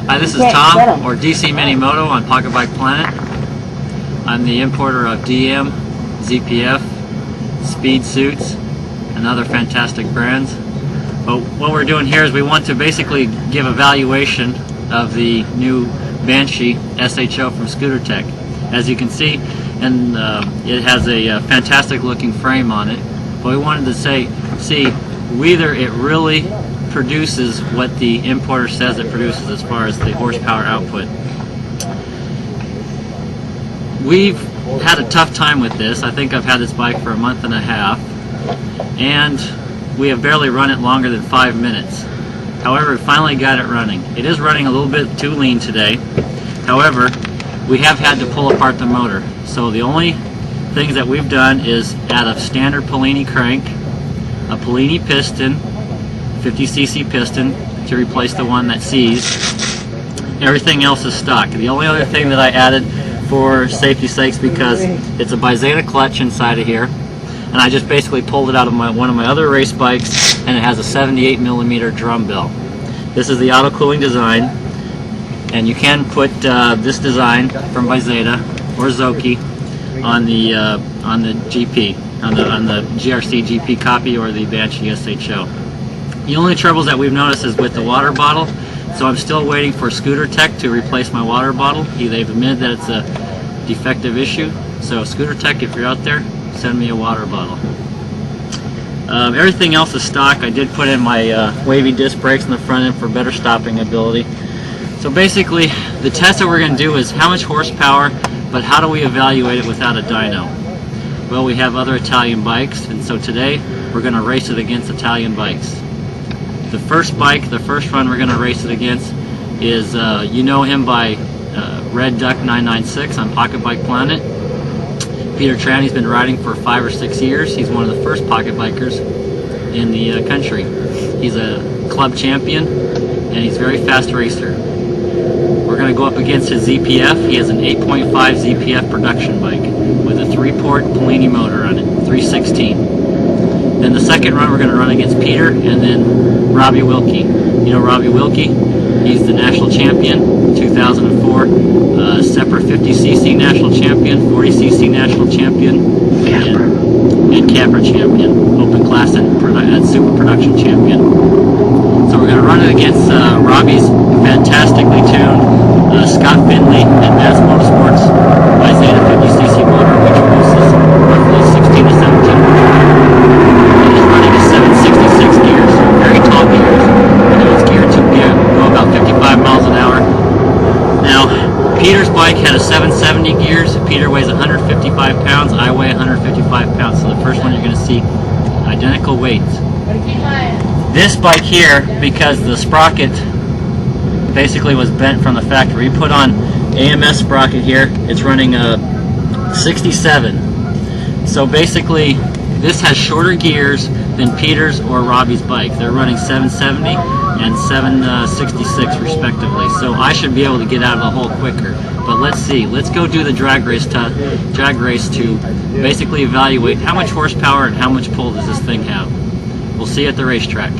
Hi, this is Tom, or DC Minimoto on Pocket Bike Planet. I'm the importer of DM, ZPF, Speed Suits, and other fantastic brands. But what we're doing here is we want to basically give a valuation of the new BanShee SHO from Scooter Tech. As you can see, and it has a fantastic looking frame on it. But we wanted to see whether it really produces what the importer says it produces as far as the horsepower output. We've had a tough time with this. I think I've had this bike for a month and a half, and we have barely run it longer than 5 minutes. However, we finally got it running. It is running a little bit too lean today. However, we have had to pull apart the motor. So the only things that we've done is add a standard Polini crank, a Polini piston, 50cc piston to replace the one that seized. Everything else is stock. The only other thing that I added for safety's sakes, because it's a BanShee clutch inside of here, and I just basically pulled it out of one of my other race bikes, and it has a 78mm drum bell. This is the auto cooling design, and you can put this design from BanShee or Zoki on the GP, on the GRC GP copy or the BanShee SHO. The only troubles that we've noticed is with the water bottle, so I'm still waiting for Scooter Tech to replace my water bottle. They've admitted that it's a defective issue, so Scooter Tech, if you're out there, send me a water bottle. Everything else is stock. I did put in my wavy disc brakes in the front end for better stopping ability. So basically, the test that we're going to do is how much horsepower, but how do we evaluate it without a dyno? Well, we have other Italian bikes, and so today we're going to race it against Italian bikes. The first bike, the first run we're going to race it against is, you know him by Red Duck 996 on Pocket Bike Planet. Peter Tranny's been riding for 5 or 6 years. He's one of the first pocket bikers in the country. He's a club champion, and he's a very fast racer. We're going to go up against his ZPF. He has an 8.5 ZPF production bike with a 3-port Polini motor on it, 316. Then the second run we're going to run against Peter, and then Robbie Wilkie. You know Robbie Wilkie? He's the national champion, 2004, separate 50cc national champion, 40cc national champion, and camper champion, open class and super production champion. So we're going to run it against Robbie's fantastically tuned Scott Finley and Mass Motorsports BanShee 50cc motor, which produces roughly 16 to 17 horsepower. It is running a 766 gears, so very tall gears, and it was geared to go about 55 miles an hour. Now, Peter's bike had a 770 gears. Peter weighs 155 pounds. I weigh 155 pounds. So the first one you're going to see identical weights. This bike here, because the sprocket basically was bent from the factory, we put on AMS sprocket here. It's running a 67. So basically, this has shorter gears than Peter's or Robbie's bike. They're running 770 and 766 respectively. So I should be able to get out of the hole quicker. But let's see. Let's go do the drag race to basically evaluate how much horsepower and how much pull does this thing have. We'll see you at the racetrack.